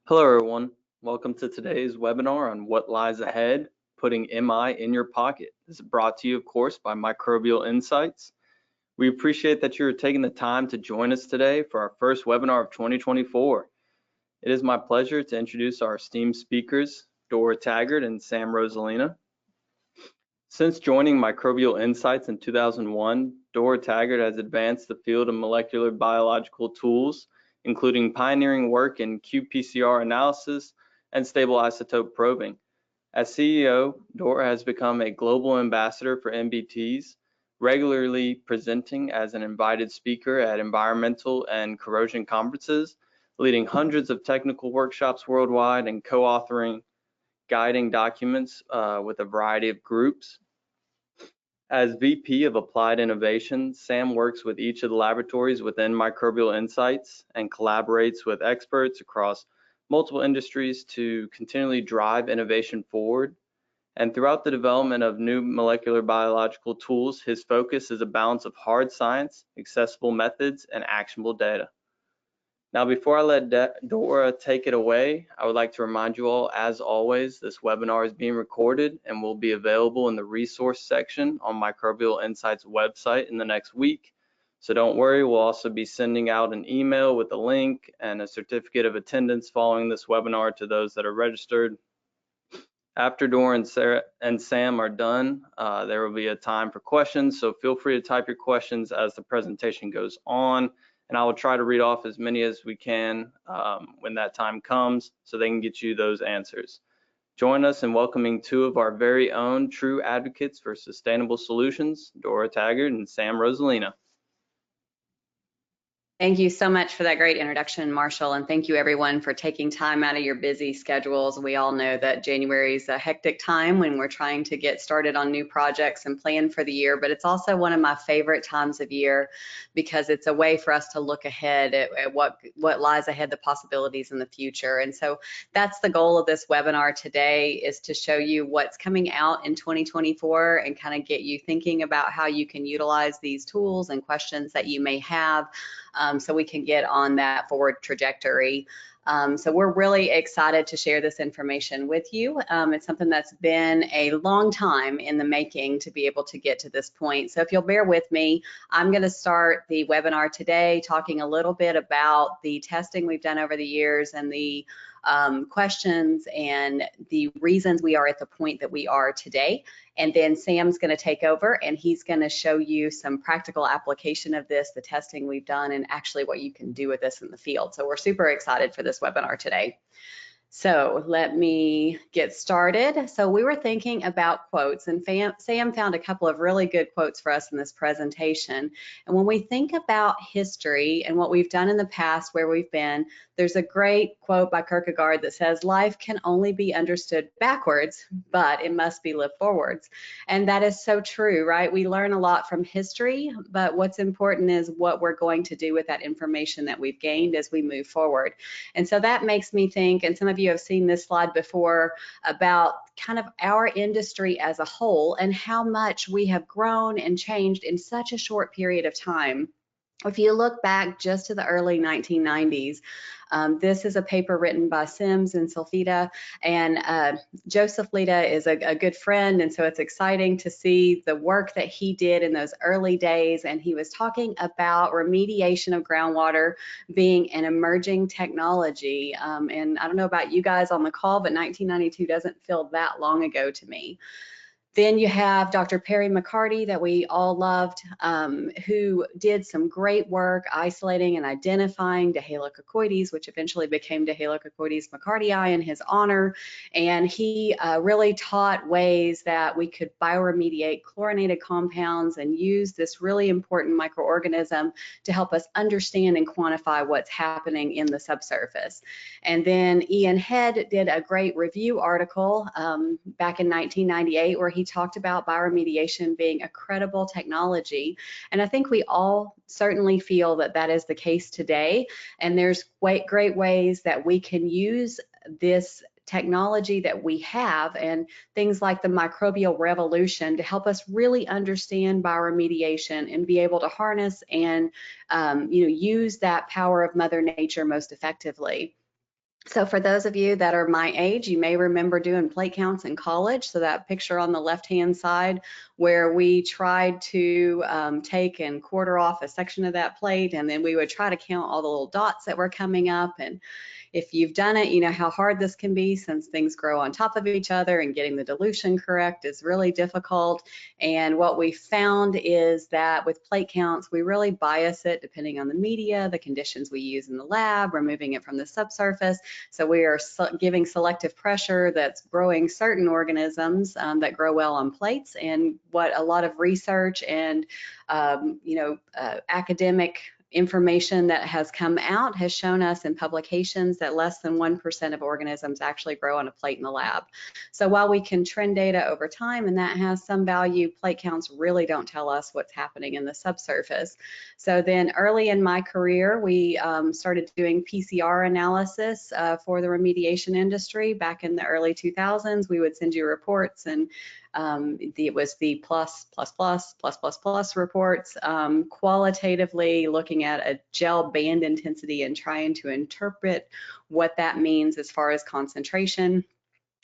Hello, everyone. Welcome to today's webinar on what lies ahead, putting MI in your pocket. This is brought to you, of course, by Microbial Insights. We appreciate that you're taking the time to join us today for our first webinar of 2024. It is my pleasure to introduce our esteemed speakers, Dora Taggart and Sam Rosalina. Since joining Microbial Insights in 2001, Dora Taggart has advanced the field of molecular biological tools, including pioneering work in qPCR analysis and stable isotope probing. As CEO, Dora has become a global ambassador for MBTs, regularly presenting as an invited speaker at environmental and corrosion conferences, leading hundreds of technical workshops worldwide and co-authoring guiding documents with a variety of groups. As VP of Applied Innovation, Sam works with each of the laboratories within Microbial Insights and collaborates with experts across multiple industries to continually drive innovation forward. And throughout the development of new molecular biological tools, his focus is a balance of hard science, accessible methods, and actionable data. Now, before I let Dora take it away, I would like to remind you all, as always, this webinar is being recorded and will be available in the resource section on Microbial Insights website in the next week. So don't worry, we'll also be sending out an email with a link and a certificate of attendance following this webinar to those that are registered. After Dora and Sam are done, there will be a time for questions, so feel free to type your questions as the presentation goes on, and I will try to read off as many as we can when that time comes so they can get you those answers. Join us in welcoming two of our very own true advocates for sustainable solutions, Dora Taggart and Sam Rosalina. Thank you so much for that great introduction, Marshall, and thank you everyone for taking time out of your busy schedules. We all know that January is a hectic time when we're trying to get started on new projects and plan for the year, but it's also one of my favorite times of year because it's a way for us to look ahead at what lies ahead, the possibilities in the future. And so that's the goal of this webinar today, is to show you what's coming out in 2024 and kind of get you thinking about how you can utilize these tools and questions that you may have. So we can get on that forward trajectory. So we're really excited to share this information with you. It's something that's been a long time in the making to be able to get to this point. So if you'll bear with me, I'm going to start the webinar today talking a little bit about the testing we've done over the years and the questions and the reasons we are at the point that we are today. And then Sam's going to take over and he's going to show you some practical application of this, the testing we've done, and actually what you can do with this in the field. So we're super excited for this webinar today. So let me get started. So we were thinking about quotes, and Sam found a couple of really good quotes for us in this presentation. And when we think about history and what we've done in the past, where we've been, there's a great quote by Kierkegaard that says, "Life can only be understood backwards, but it must be lived forwards." And that is so true, right? We learn a lot from history, but what's important is what we're going to do with that information that we've gained as we move forward. And so that makes me think, and some of you have seen this slide before, about kind of our industry as a whole and how much we have grown and changed in such a short period of time. If you look back just to the early 1990s, this is a paper written by Sims and Sulfita, and Joseph Lita is a good friend, and so it's exciting to see the work that he did in those early days. And he was talking about remediation of groundwater being an emerging technology. And I don't know about you guys on the call, but 1992 doesn't feel that long ago to me. Then you have Dr. Perry McCarty, that we all loved, who did some great work isolating and identifying Dihalococoides, which eventually became Dihalococoides McCartyi in his honor. And he really taught ways that we could bioremediate chlorinated compounds and use this really important microorganism to help us understand and quantify what's happening in the subsurface. And then Ian Head did a great review article back in 1998 where he talked about bioremediation being a credible technology. And I think we all certainly feel that that is the case today. And there's great ways that we can use this technology that we have and things like the microbial revolution to help us really understand bioremediation and be able to harness and use that power of Mother Nature most effectively. So for those of you that are my age, you may remember doing plate counts in college. So that picture on the left-hand side where we tried to take and quarter off a section of that plate, and then we would try to count all the little dots that were coming up. And if you've done it, you know how hard this can be since things grow on top of each other, and getting the dilution correct is really difficult. And what we found is that with plate counts, we really bias it depending on the media, the conditions we use in the lab, removing it from the subsurface. So we are giving selective pressure that's growing certain organisms that grow well on plates. And what a lot of research and academic information that has come out has shown us in publications that less than 1% of organisms actually grow on a plate in the lab. So while we can trend data over time and that has some value, plate counts really don't tell us what's happening in the subsurface. So then early in my career, we started doing PCR analysis for the remediation industry. Back in the early 2000s, we would send you reports, and it was the plus reports, qualitatively looking at a gel band intensity and trying to interpret what that means as far as concentration.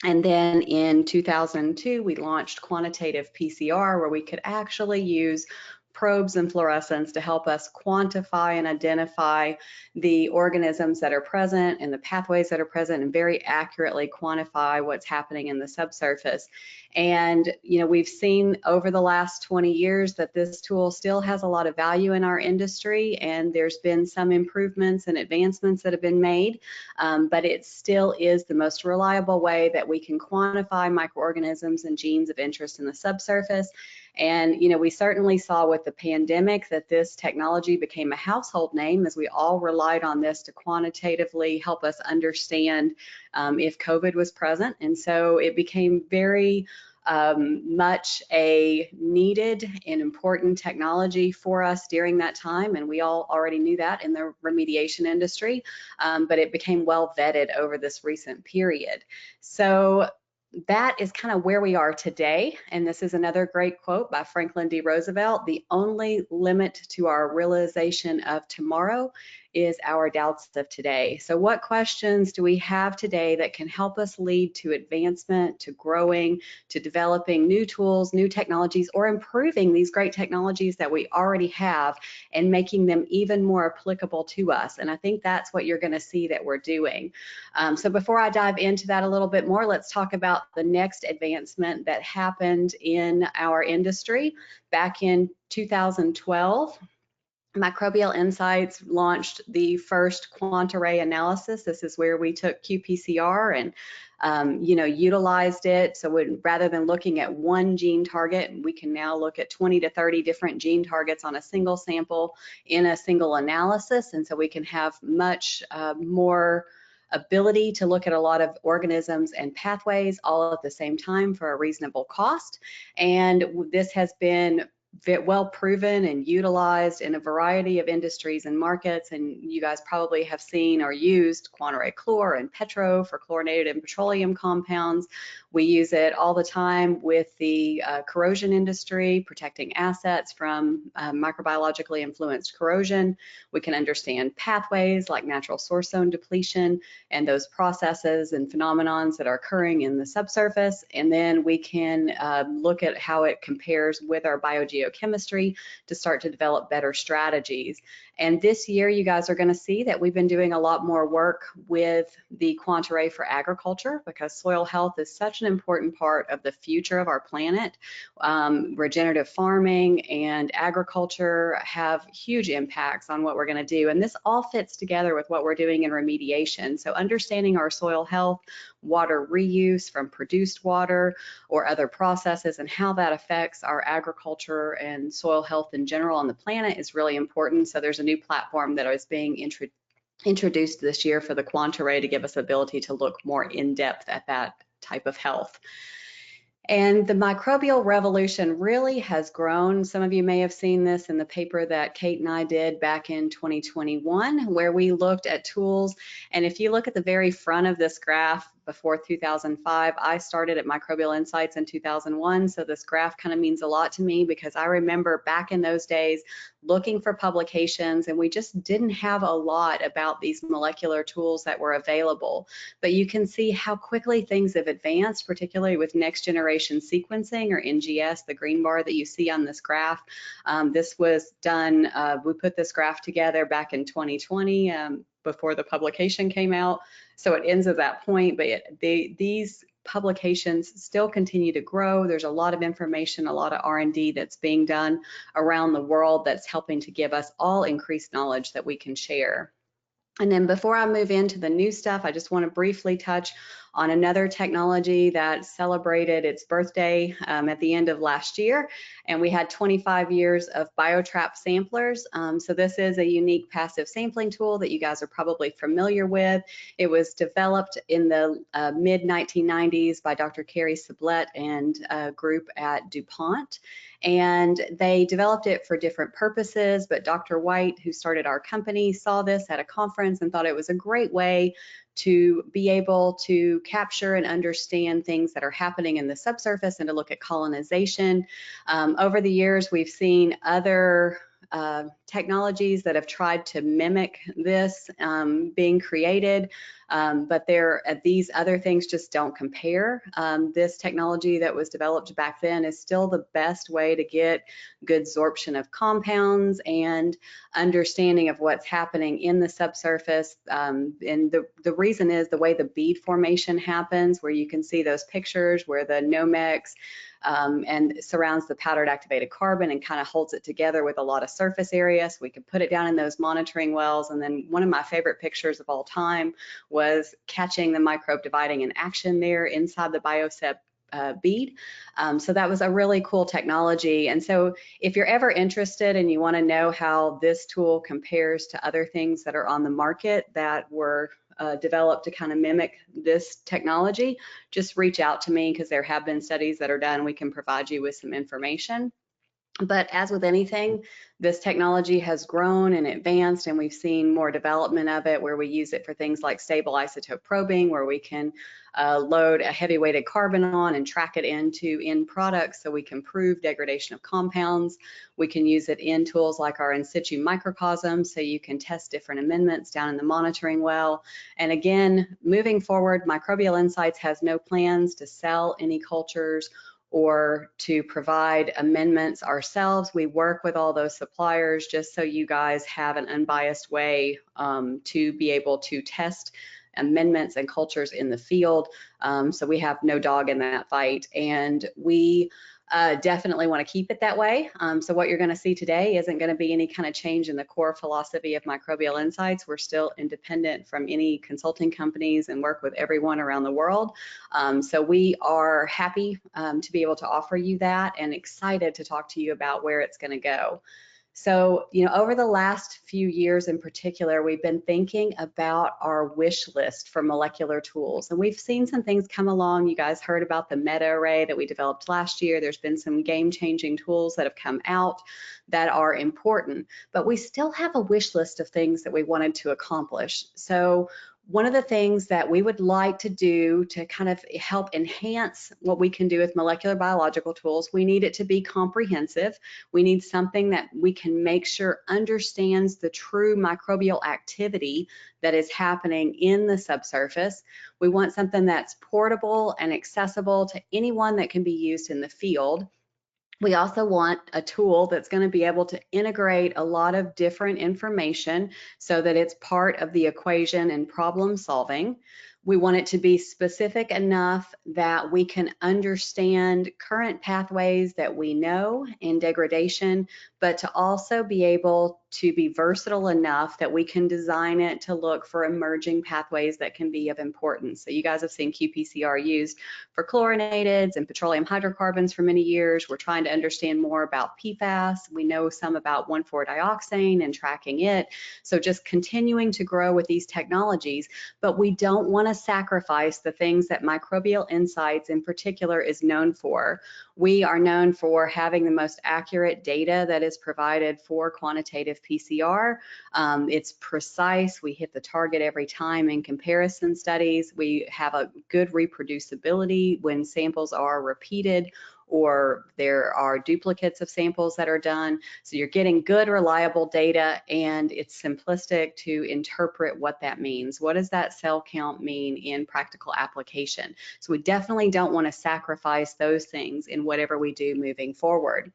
And then in 2002, we launched quantitative PCR, where we could actually use probes and fluorescence to help us quantify and identify the organisms that are present and the pathways that are present, and very accurately quantify what's happening in the subsurface. And we've seen over the last 20 years that this tool still has a lot of value in our industry, and there's been some improvements and advancements that have been made, but it still is the most reliable way that we can quantify microorganisms and genes of interest in the subsurface. And we certainly saw with the pandemic that this technology became a household name, as we all relied on this to quantitatively help us understand if COVID was present. And so it became very much a needed and important technology for us during that time, and we all already knew that in the remediation industry, but it became well vetted over this recent period. So that is kind of where we are today. And this is another great quote by Franklin D. Roosevelt: "The only limit to our realization of tomorrow is our doubts of today." So what questions do we have today that can help us lead to advancement, to growing, to developing new tools, new technologies, or improving these great technologies that we already have and making them even more applicable to us? And I think that's what you're going to see that we're doing. So before I dive into that a little bit more, let's talk about the next advancement that happened in our industry. Back in 2012, Microbial Insights launched the first quant-array analysis. This is where we took qPCR and utilized it. So rather than looking at one gene target, we can now look at 20 to 30 different gene targets on a single sample in a single analysis. And so we can have much more ability to look at a lot of organisms and pathways all at the same time for a reasonable cost. And this has been well proven and utilized in a variety of industries and markets. And you guys probably have seen or used quant-array chlor and petro for chlorinated and petroleum compounds. We use it all the time with the corrosion industry, protecting assets from microbiologically influenced corrosion. We can understand pathways like natural source zone depletion and those processes and phenomenons that are occurring in the subsurface. And then we can look at how it compares with our biogeochemistry to start to develop better strategies. And this year, you guys are going to see that we've been doing a lot more work with the quant-array for agriculture, because soil health is such an important part of the future of our planet. Regenerative farming and agriculture have huge impacts on what we're going to do. And this all fits together with what we're doing in remediation. So understanding our soil health, water reuse from produced water or other processes, and how that affects our agriculture and soil health in general on the planet is really important. So there's a new platform that is being introduced this year for the quant-array to give us the ability to look more in depth at that type of health. And the microbial revolution really has grown. Some of you may have seen this in the paper that Kate and I did back in 2021, where we looked at tools. And if you look at the very front of this graph, before 2005. I started at Microbial Insights in 2001, so this graph kind of means a lot to me because I remember back in those days looking for publications, and we just didn't have a lot about these molecular tools that were available. But you can see how quickly things have advanced, particularly with next generation sequencing, or NGS, the green bar that you see on this graph. This was done, we put this graph together back in 2020 before the publication came out. So it ends at that point, but these publications still continue to grow. There's a lot of information, a lot of R&D that's being done around the world that's helping to give us all increased knowledge that we can share. And then before I move into the new stuff, I just want to briefly touch on another technology that celebrated its birthday at the end of last year. And we had 25 years of BioTrap samplers. So this is a unique passive sampling tool that you guys are probably familiar with. It was developed in the mid-1990s by Dr. Carrie Sublette and a group at DuPont. And they developed it for different purposes, but Dr. White, who started our company, saw this at a conference and thought it was a great way to be able to capture and understand things that are happening in the subsurface and to look at colonization. Over the years, we've seen other technologies that have tried to mimic this being created, but these other things just don't compare. This technology that was developed back then is still the best way to get good absorption of compounds and understanding of what's happening in the subsurface. And the reason is the way the bead formation happens, where you can see those pictures where the Nomex and surrounds the powdered activated carbon and kind of holds it together with a lot of surface area. So we could put it down in those monitoring wells. And then one of my favorite pictures of all time was catching the microbe dividing in action there inside the Biosep bead. So that was a really cool technology. And so if you're ever interested and you want to know how this tool compares to other things that are on the market that were developed to kind of mimic this technology, just reach out to me, because there have been studies that are done. We can provide you with some information. But as with anything, this technology has grown and advanced, and we've seen more development of it, where we use it for things like stable isotope probing, where we can load a heavy weighted carbon on and track it into end products so we can prove degradation of compounds. We can use it in tools like our in situ microcosm, so you can test different amendments down in the monitoring well. And again, moving forward, Microbial Insights has no plans to sell any cultures or to provide amendments ourselves. We work with all those suppliers just so you guys have an unbiased way to be able to test amendments and cultures in the field. So we have no dog in that fight, and we definitely want to keep it that way. So what you're going to see today isn't going to be any kind of change in the core philosophy of Microbial Insights. We're still independent from any consulting companies and work with everyone around the world. So we are happy to be able to offer you that, and excited to talk to you about where it's going to go. So, over the last few years in particular, we've been thinking about our wish list for molecular tools. And we've seen some things come along. You guys heard about the meta array that we developed last year. There's been some game-changing tools that have come out that are important, but we still have a wish list of things that we wanted to accomplish. So one of the things that we would like to do to kind of help enhance what we can do with molecular biological tools, we need it to be comprehensive. We need something that we can make sure understands the true microbial activity that is happening in the subsurface. We want something that's portable and accessible to anyone that can be used in the field. We also want a tool that's going to be able to integrate a lot of different information so that it's part of the equation and problem solving. We want it to be specific enough that we can understand current pathways that we know in degradation, but to also be able to be versatile enough that we can design it to look for emerging pathways that can be of importance. So you guys have seen qPCR used for chlorinatids and petroleum hydrocarbons for many years. We're trying to understand more about PFAS. We know some about 1,4-dioxane and tracking it. So just continuing to grow with these technologies, but we don't want to sacrifice the things that Microbial Insights in particular is known for. We are known for having the most accurate data that is provided for quantitative PCR. It's precise. We hit the target every time in comparison studies. We have a good reproducibility when samples are repeated or there are duplicates of samples that are done. So you're getting good, reliable data, and it's simplistic to interpret what that means. What does that cell count mean in practical application? So we definitely don't want to sacrifice those things in whatever we do moving forward.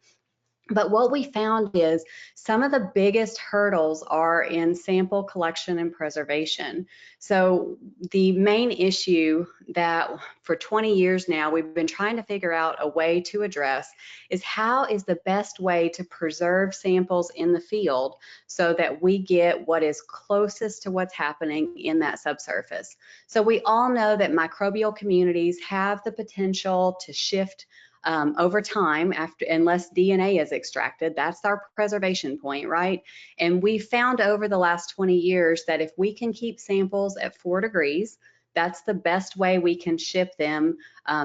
But what we found is some of the biggest hurdles are in sample collection and preservation. So the main issue that for 20 years now we've been trying to figure out a way to address is how is the best way to preserve samples in the field so that we get what is closest to what's happening in that subsurface. So we all know that microbial communities have the potential to shift over time unless DNA is extracted. That's our preservation point, right? And we found over the last 20 years that if we can keep samples at 4 degrees, that's the best way we can ship them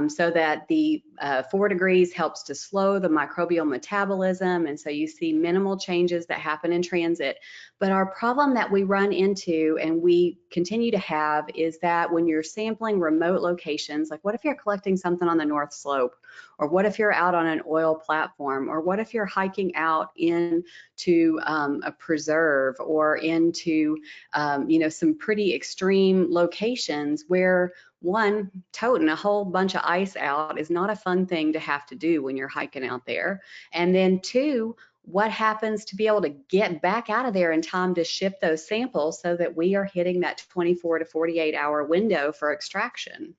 so that the 4 degrees helps to slow the microbial metabolism. And so you see minimal changes that happen in transit. But our problem that we run into and we continue to have is that when you're sampling remote locations, like what if you're collecting something on the North Slope? Or what if you're out on an oil platform? Or what if you're hiking out into a preserve or into some pretty extreme locations where one, toting a whole bunch of ice out is not a fun thing to have to do when you're hiking out there. And then two, what happens to be able to get back out of there in time to ship those samples so that we are hitting that 24 to 48 hour window for extraction?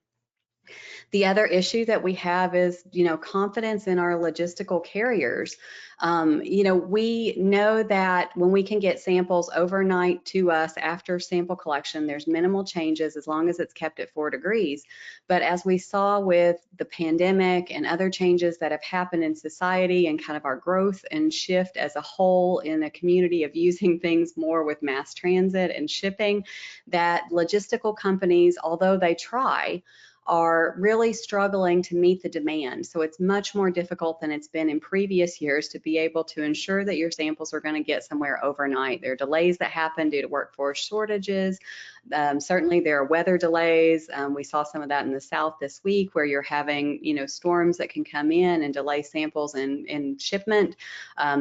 The other issue that we have is, confidence in our logistical carriers. We know that when we can get samples overnight to us after sample collection, there's minimal changes as long as it's kept at 4 degrees. But as we saw with the pandemic and other changes that have happened in society and kind of our growth and shift as a whole in a community of using things more with mass transit and shipping, that logistical companies, although they try, are really struggling to meet the demand. So it's much more difficult than it's been in previous years to be able to ensure that your samples are going to get somewhere overnight. There are delays that happen due to workforce shortages. Certainly there are weather delays. We saw some of that in the South this week where you're having, storms that can come in and delay samples in shipment.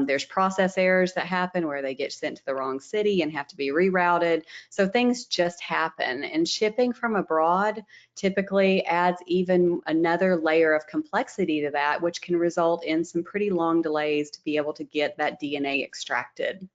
There's process errors that happen where they get sent to the wrong city and have to be rerouted. So things just happen. And shipping from abroad typically adds even another layer of complexity to that, which can result in some pretty long delays to be able to get that DNA extracted.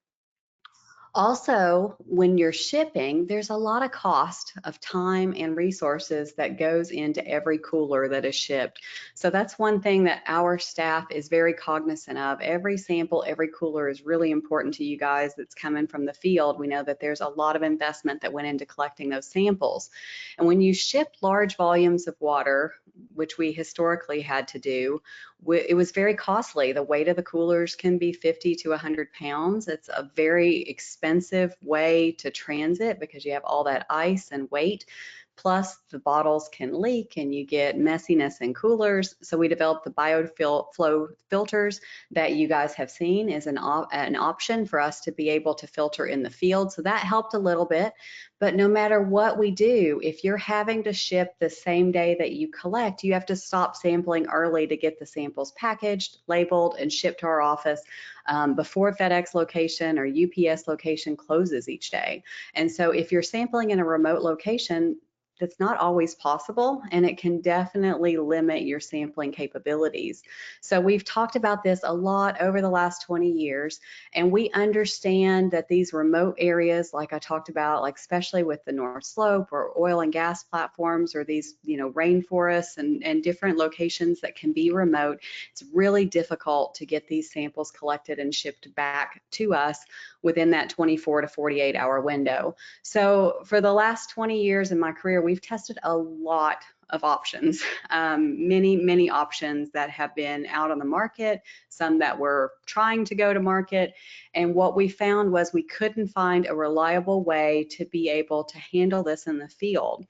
Also, when you're shipping, there's a lot of cost of time and resources that goes into every cooler that is shipped. So that's one thing that our staff is very cognizant of. Every sample, every cooler is really important to you guys that's coming from the field. We know that there's a lot of investment that went into collecting those samples. And when you ship large volumes of water, which we historically had to do, it was very costly. The weight of the coolers can be 50 to 100 pounds. It's a very expensive way to transit because you have all that ice and weight. Plus, the bottles can leak and you get messiness in coolers. So we developed the BioFlow filters that you guys have seen is an option for us to be able to filter in the field. So that helped a little bit. But no matter what we do, if you're having to ship the same day that you collect, you have to stop sampling early to get the samples packaged, labeled, and shipped to our office before FedEx location or UPS location closes each day. And so if you're sampling in a remote location, that's not always possible, and it can definitely limit your sampling capabilities. So we've talked about this a lot over the last 20 years, and we understand that these remote areas, like I talked about, like especially with the North Slope or oil and gas platforms or these, rainforests and different locations that can be remote, it's really difficult to get these samples collected and shipped back to us within that 24 to 48 hour window. So for the last 20 years in my career, we've tested a lot of options, many options that have been out on the market, some that were trying to go to market. And what we found was we couldn't find a reliable way to be able to handle this in the field.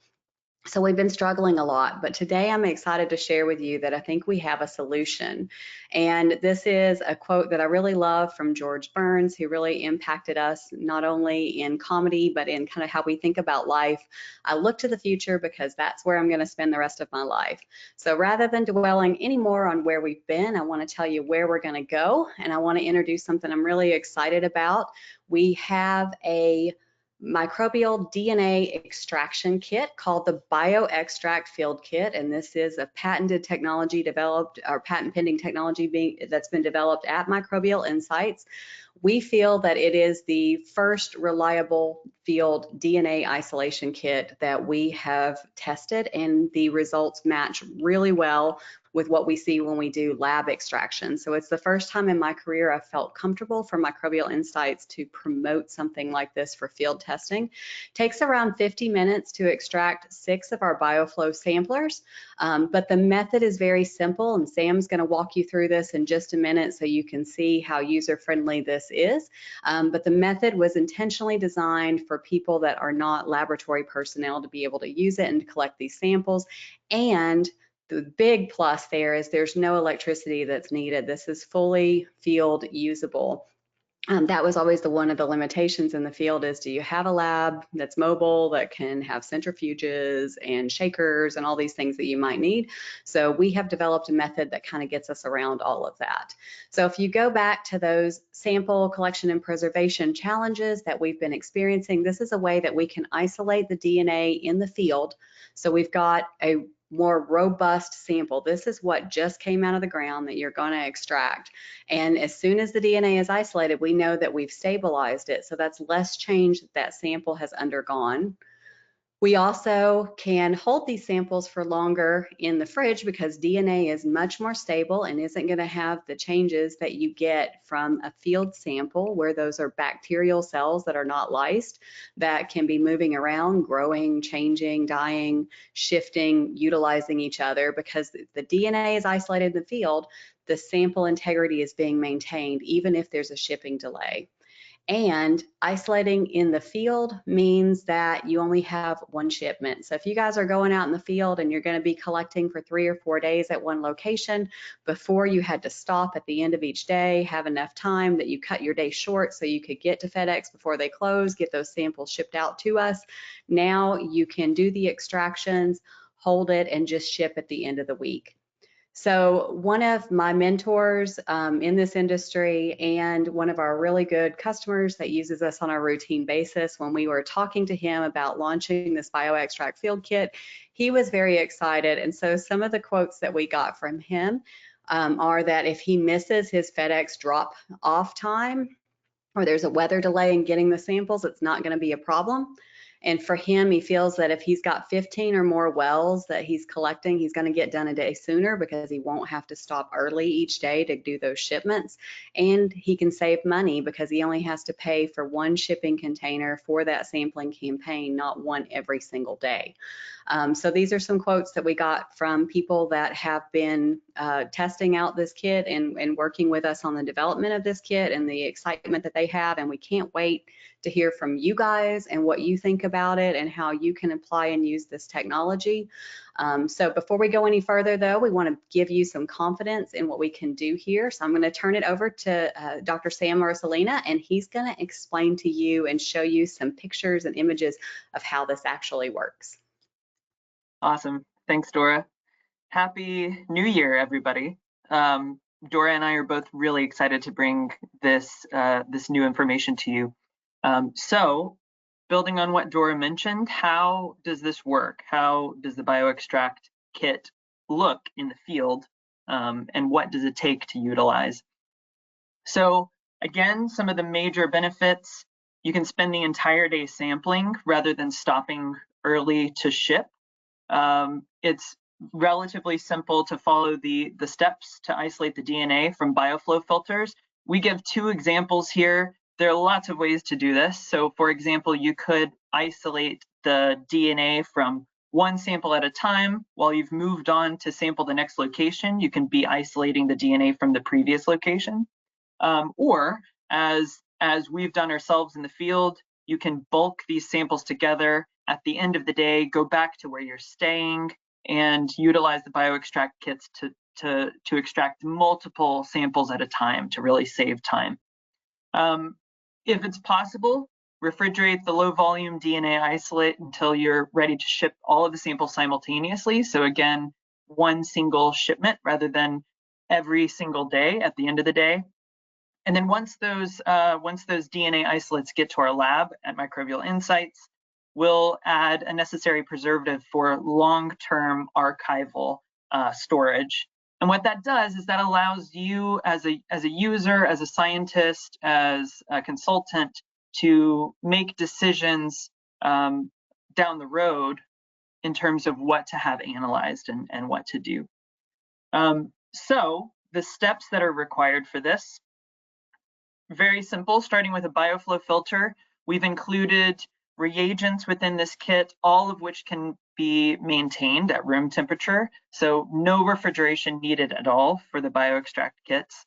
So we've been struggling a lot, but today I'm excited to share with you that I think we have a solution. And this is a quote that I really love from George Burns, who really impacted us not only in comedy, but in kind of how we think about life. I look to the future because that's where I'm going to spend the rest of my life. So rather than dwelling anymore on where we've been, I want to tell you where we're going to go. And I want to introduce something I'm really excited about. We have a microbial DNA extraction kit called the BioExtract Field Kit, and this is a patented technology developed, or patent pending technology that's been developed at Microbial Insights. We feel that it is the first reliable field DNA isolation kit that we have tested, and the results match really well with what we see when we do lab extraction. So it's the first time in my career I've felt comfortable for Microbial Insights to promote something like this for field testing. It takes around 50 minutes to extract 6 of our BioFlow samplers, but the method is very simple, and Sam's going to walk you through this in just a minute so you can see how user-friendly this is. But the method was intentionally designed for people that are not laboratory personnel to be able to use it and to collect these samples. And the big plus there is there's no electricity that's needed. This is fully field usable. That was always one of the limitations in the field is, do you have a lab that's mobile that can have centrifuges and shakers and all these things that you might need? So we have developed a method that kind of gets us around all of that. So if you go back to those sample collection and preservation challenges that we've been experiencing, this is a way that we can isolate the DNA in the field. So we've got a more robust sample. This is what just came out of the ground that you're going to extract. And as soon as the DNA is isolated, we know that we've stabilized it. So that's less change that sample has undergone. We also can hold these samples for longer in the fridge because DNA is much more stable and isn't going to have the changes that you get from a field sample, where those are bacterial cells that are not lysed, that can be moving around, growing, changing, dying, shifting, utilizing each other. Because the DNA is isolated in the field, the sample integrity is being maintained even if there's a shipping delay. And isolating in the field means that you only have one shipment. So if you guys are going out in the field and you're going to be collecting for 3 or 4 days at one location, before you had to stop at the end of each day, have enough time that you cut your day short so you could get to FedEx before they close, get those samples shipped out to us. Now you can do the extractions, hold it, and just ship at the end of the week. So one of my mentors in this industry, and one of our really good customers that uses us on a routine basis, when we were talking to him about launching this BioExtract Field Kit, he was very excited. And so some of the quotes that we got from him are that if he misses his FedEx drop off time, or there's a weather delay in getting the samples, it's not going to be a problem. And for him, he feels that if he's got 15 or more wells that he's collecting, he's going to get done a day sooner because he won't have to stop early each day to do those shipments. And he can save money because he only has to pay for one shipping container for that sampling campaign, not one every single day. So these are some quotes that we got from people that have been testing out this kit and working with us on the development of this kit, and the excitement that they have. And we can't wait to hear from you guys and what you think about it and how you can apply and use this technology. So before we go any further, though, we want to give you some confidence in what we can do here. So I'm going to turn it over to Dr. Sam Marcelina, and he's going to explain to you and show you some pictures and images of how this actually works. Awesome. Thanks, Dora. Happy New Year, everybody. Dora and I are both really excited to bring this new information to you. So, building on what Dora mentioned, how does this work? How does the BioExtract kit look in the field, and what does it take to utilize? So, again, some of the major benefits: you can spend the entire day sampling rather than stopping early to ship. It's relatively simple to follow the steps to isolate the DNA from BioFlow filters. We give 2 examples here. There are lots of ways to do this. So for example, you could isolate the DNA from one sample at a time. While you've moved on to sample the next location, you can be isolating the DNA from the previous location. Or as we've done ourselves in the field, You can bulk these samples together. At the end of the day, go back to where you're staying and utilize the bioextract kits to extract multiple samples at a time to really save time. If it's possible, refrigerate the low volume DNA isolate until you're ready to ship all of the samples simultaneously. So again, one single shipment rather than every single day at the end of the day. And then once those DNA isolates get to our lab at Microbial Insights, we'll add a necessary preservative for long-term archival storage. And what that does is that allows you as a user, as a scientist, as a consultant to make decisions down the road in terms of what to have analyzed and what to do. So the steps that are required for this, very simple, starting with a bioflow filter. We've included reagents within this kit, all of which can be maintained at room temperature. So no refrigeration needed at all for the bioextract kits.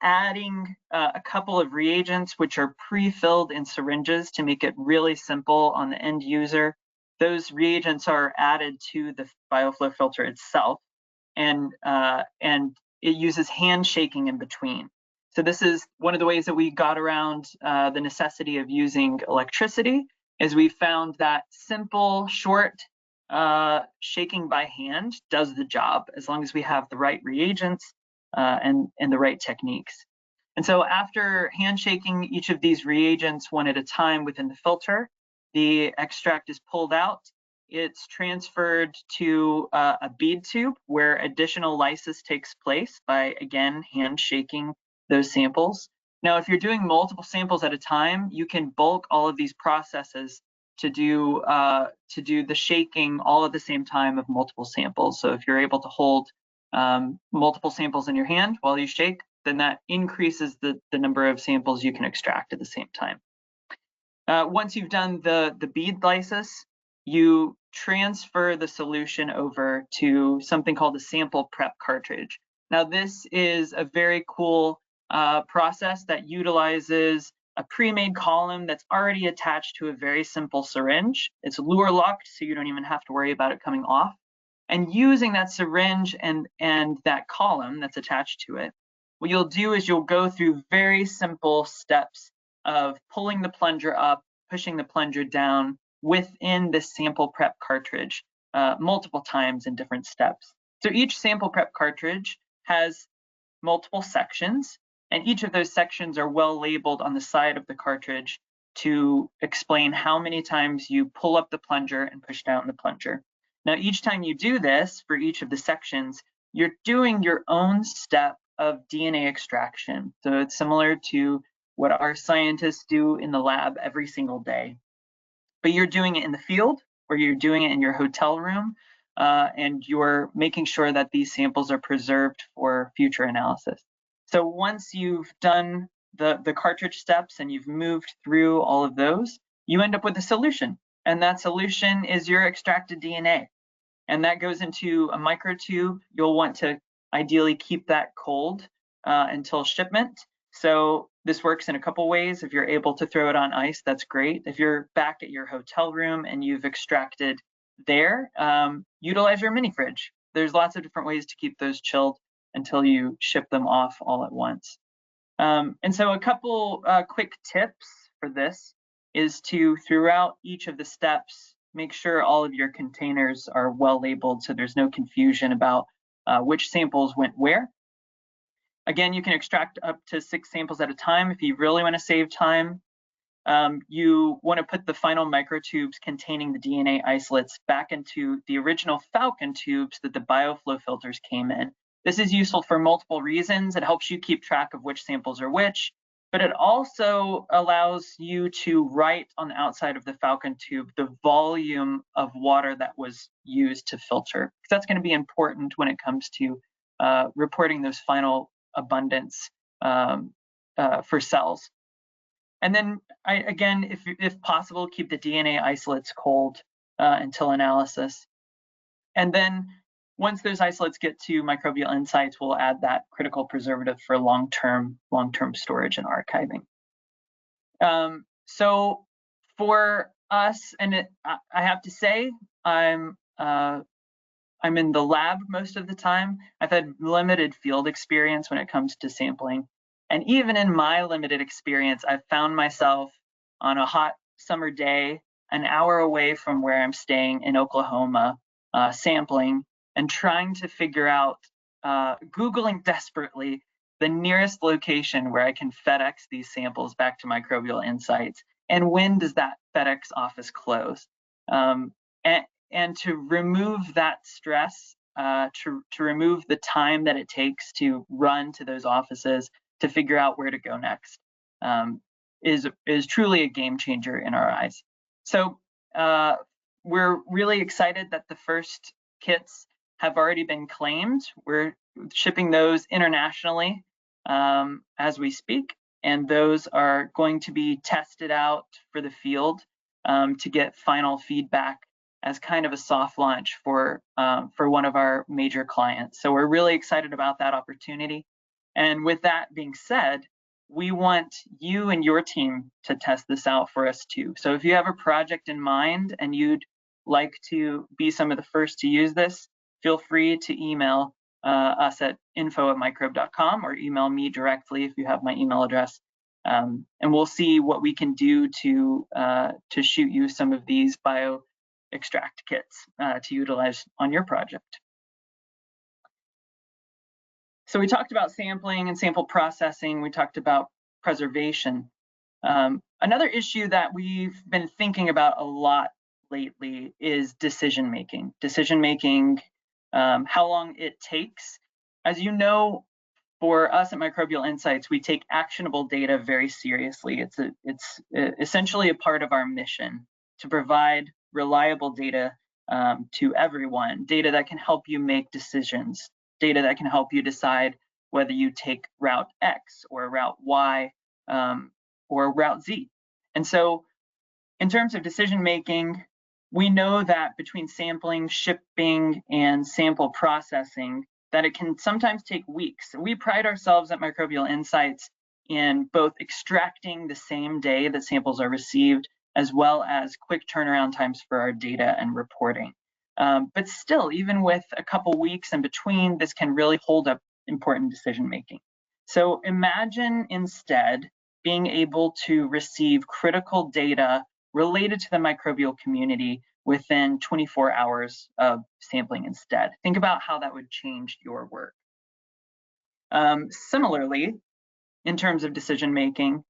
Adding a couple of reagents, which are pre-filled in syringes to make it really simple on the end user. Those reagents are added to the bioflow filter itself, and it uses handshaking in between. So this is one of the ways that we got around the necessity of using electricity, is we found that simple, short shaking by hand does the job as long as we have the right reagents and the right techniques. And so after handshaking each of these reagents one at a time within the filter, the extract is pulled out. It's transferred to a bead tube where additional lysis takes place by, again, handshaking those samples. Now, if you're doing multiple samples at a time, you can bulk all of these processes to do the shaking all at the same time of multiple samples. So if you're able to hold multiple samples in your hand while you shake, then that increases the number of samples you can extract at the same time. Once you've done the bead lysis, you transfer the solution over to something called a sample prep cartridge. Now, this is a very cool process that utilizes a pre-made column that's already attached to a very simple syringe. It's lure locked, so you don't even have to worry about it coming off. And using that syringe and that column that's attached to it, what you'll do is you'll go through very simple steps of pulling the plunger up, pushing the plunger down within this sample prep cartridge multiple times in different steps. So each sample prep cartridge has multiple sections, and each of those sections are well labeled on the side of the cartridge to explain how many times you pull up the plunger and push down the plunger. Now, each time you do this for each of the sections, you're doing your own step of DNA extraction. So it's similar to what our scientists do in the lab every single day. But you're doing it in the field, or you're doing it in your hotel room, and you're making sure that these samples are preserved for future analysis. So once you've done the cartridge steps and you've moved through all of those, you end up with a solution. And that solution is your extracted DNA. And that goes into a microtube. You'll want to ideally keep that cold until shipment. So this works in a couple ways. If you're able to throw it on ice, that's great. If you're back at your hotel room and you've extracted there, utilize your mini fridge. There's lots of different ways to keep those chilled until you ship them off all at once. And so a couple quick tips for this is to, throughout each of the steps, make sure all of your containers are well labeled so there's no confusion about which samples went where. Again, you can extract up to 6 samples at a time if you really want to save time. You want to put the final microtubes containing the DNA isolates back into the original Falcon tubes that the bioflow filters came in. This is useful for multiple reasons. It helps you keep track of which samples are which, but it also allows you to write on the outside of the Falcon tube the volume of water that was used to filter, because that's going to be important when it comes to reporting those final abundance for cells. And then, again, if possible, keep the DNA isolates cold until analysis. And then once those isolates get to Microbial Insights, we'll add that critical preservative for long-term storage and archiving. So For us, and I have to say, I'm in the lab most of the time. I've had limited field experience when it comes to sampling. And even in my limited experience, I've found myself on a hot summer day, an hour away from where I'm staying in Oklahoma, sampling and trying to figure out, Googling desperately the nearest location where I can FedEx these samples back to Microbial Insights. And when does that FedEx office close? And to remove that stress, to remove the time that it takes to run to those offices to figure out where to go next, is truly a game changer in our eyes. So we're really excited that the first kits have already been claimed. We're shipping those internationally as we speak, and those are going to be tested out for the field to get final feedback as kind of a soft launch for one of our major clients. So we're really excited about that opportunity. And with that being said, we want you and your team to test this out for us too. So if you have a project in mind and you'd like to be some of the first to use this, feel free to email us at info@microbe.com or email me directly if you have my email address. And we'll see what we can do to shoot you some of these bioextract kits to utilize on your project. So we talked about sampling and sample processing. We talked about preservation. Another issue that we've been thinking about a lot lately is decision making. How long it takes. As you know, for us at Microbial Insights, we take actionable data very seriously. It's essentially a part of our mission to provide reliable data to everyone, data that can help you make decisions, data that can help you decide whether you take route X or route Y or route Z. And so in terms of decision making, we know that between sampling, shipping, and sample processing, that it can sometimes take weeks. We pride ourselves at Microbial Insights in both extracting the same day that samples are received, as well as quick turnaround times for our data and reporting. But still, even with a couple weeks in between, this can really hold up important decision making. So imagine instead being able to receive critical data related to the microbial community within 24 hours of sampling instead. Think about how that would change your work. Similarly, in terms of decision making,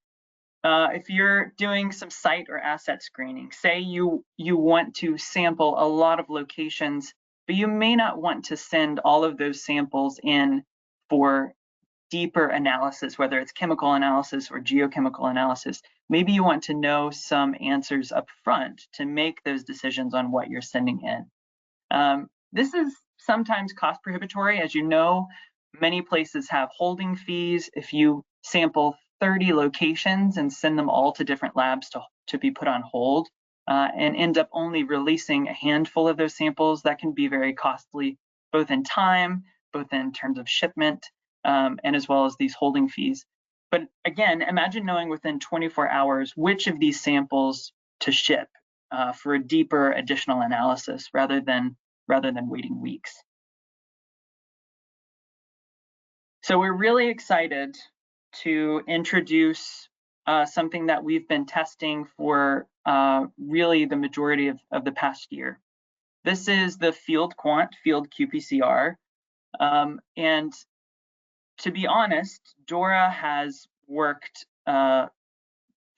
if you're doing some site or asset screening, say you want to sample a lot of locations, but you may not want to send all of those samples in for deeper analysis, whether it's chemical analysis or geochemical analysis. Maybe you want to know some answers up front to make those decisions on what you're sending in. This is sometimes cost prohibitory. As you know, many places have holding fees. If you sample 30 locations and send them all to different labs to be put on hold and end up only releasing a handful of those samples, that can be very costly, both in time, both in terms of shipment, and as well as these holding fees. But again, imagine knowing within 24 hours which of these samples to ship for a deeper additional analysis rather than waiting weeks. So we're really excited to introduce something that we've been testing for really the majority of the past year. This is the Field qPCR. And to be honest, Dora has worked for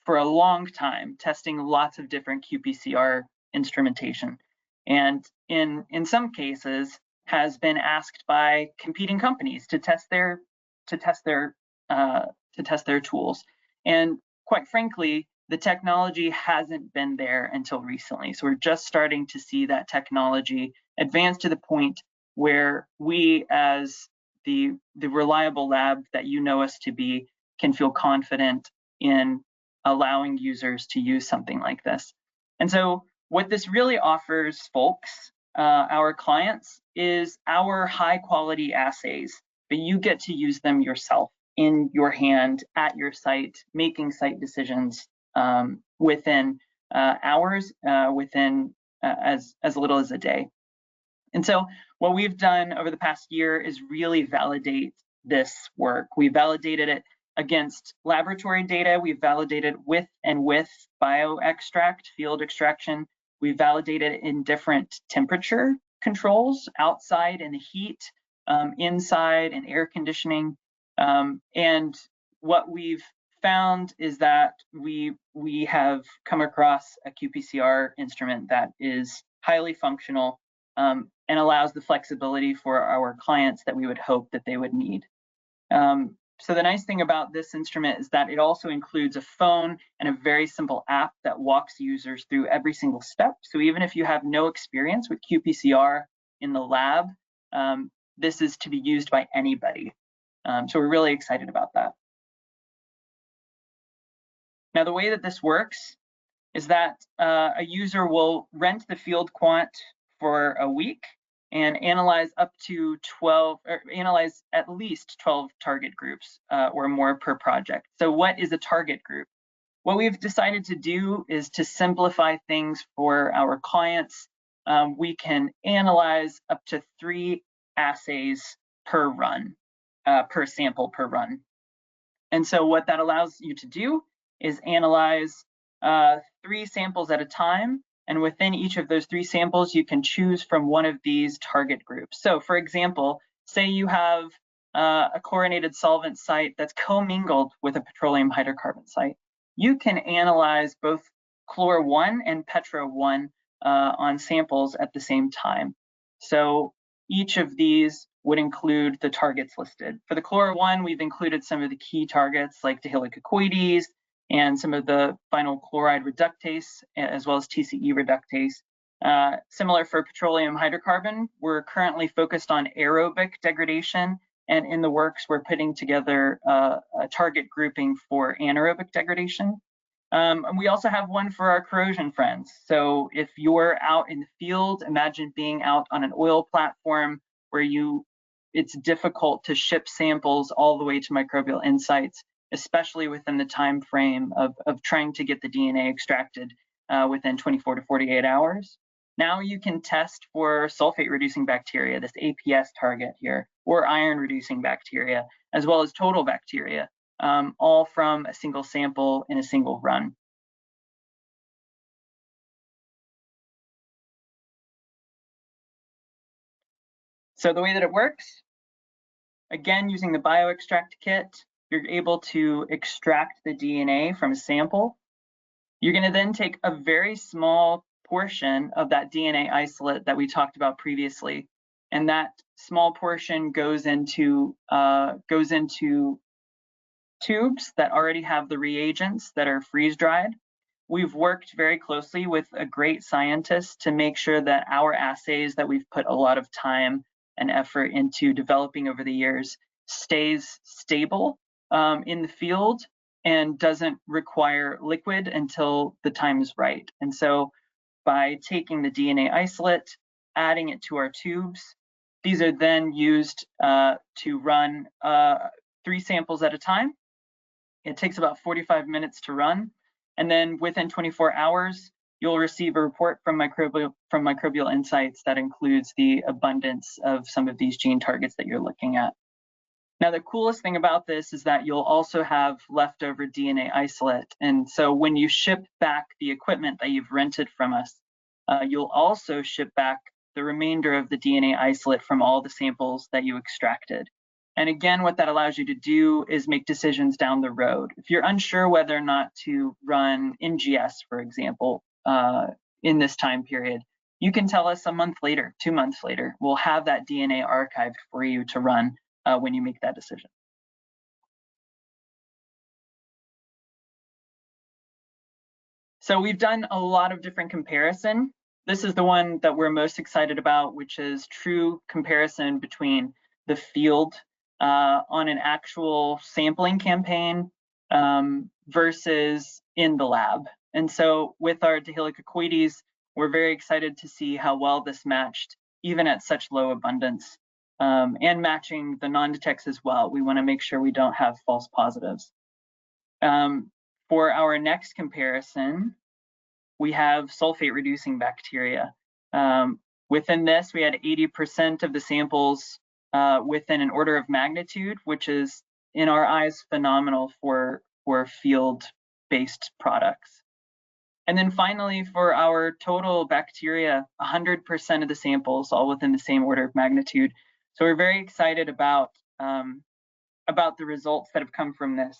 a long time testing lots of different qPCR instrumentation, and in some cases has been asked by competing companies to test their tools. And quite frankly, the technology hasn't been there until recently. So we're just starting to see that technology advance to the point where we, as the reliable lab that you know us to be, can feel confident in allowing users to use something like this. And so what this really offers folks, our clients, is our high quality assays, but you get to use them yourself in your hand at your site, making site decisions within hours within as little as a day. And so what we've done over the past year is really validate this work. We validated it against laboratory data. We've validated with bioextract, field extraction. We validated it in different temperature controls, outside in the heat, inside in air conditioning. And what we've found is that we have come across a qPCR instrument that is highly functional and allows the flexibility for our clients that we would hope that they would need. So the nice thing about this instrument is that it also includes a phone and a very simple app that walks users through every single step. So even if you have no experience with qPCR in the lab, this is to be used by anybody. So we're really excited about that. Now, the way that this works is that a user will rent the field quant for a week and analyze up to 12, or analyze at least 12 target groups or more per project. So what is a target group? What we've decided to do is to simplify things for our clients. We can analyze up to 3 assays per run, per sample per run. And so what that allows you to do is analyze 3 samples at a time. And within each of those 3 samples, you can choose from one of these target groups. So for example, say you have a chlorinated solvent site that's commingled with a petroleum hydrocarbon site. You can analyze both Chlor 1 and Petro 1 on samples at the same time. So each of these would include the targets listed. For the Chlor 1, we've included some of the key targets like dihelicocoides and some of the vinyl chloride reductase, as well as TCE reductase. Similar for petroleum hydrocarbon, we're currently focused on aerobic degradation, and in the works, we're putting together a target grouping for anaerobic degradation. And we also have one for our corrosion friends. So if you're out in the field, imagine being out on an oil platform where it's difficult to ship samples all the way to Microbial Insights, especially within the time frame of trying to get the DNA extracted within 24 to 48 hours. Now you can test for sulfate-reducing bacteria, this APS target here, or iron-reducing bacteria, as well as total bacteria, all from a single sample in a single run. So the way that it works, again, using the bioextract kit, you're able to extract the DNA from a sample. You're going to then take a very small portion of that DNA isolate that we talked about previously, and that small portion goes into tubes that already have the reagents that are freeze-dried. We've worked very closely with a great scientist to make sure that our assays that we've put a lot of time and effort into developing over the years stays stable in the field and doesn't require liquid until the time is right. And so by taking the DNA isolate, adding it to our tubes, these are then used to run 3 samples at a time. It takes about 45 minutes to run. And then within 24 hours, you'll receive a report from Microbial Insights that includes the abundance of some of these gene targets that you're looking at. Now, the coolest thing about this is that you'll also have leftover DNA isolate. And so when you ship back the equipment that you've rented from us, you'll also ship back the remainder of the DNA isolate from all the samples that you extracted. And again, what that allows you to do is make decisions down the road. If you're unsure whether or not to run NGS, for example, in this time period, you can tell us a month later, 2 months later. We'll have that DNA archived for you to run when you make that decision. So we've done a lot of different comparison. This is the one that we're most excited about, which is true comparison between the field on an actual sampling campaign versus in the lab. And so with our dihelicocoides, we're very excited to see how well this matched, even at such low abundance, and matching the non-detects as well. We want to make sure we don't have false positives. For our next comparison, we have sulfate reducing bacteria. Within this, we had 80% of the samples within an order of magnitude, which is, in our eyes, phenomenal for field-based products. And then finally, for our total bacteria, 100% of the samples, all within the same order of magnitude. So we're very excited about the results that have come from this.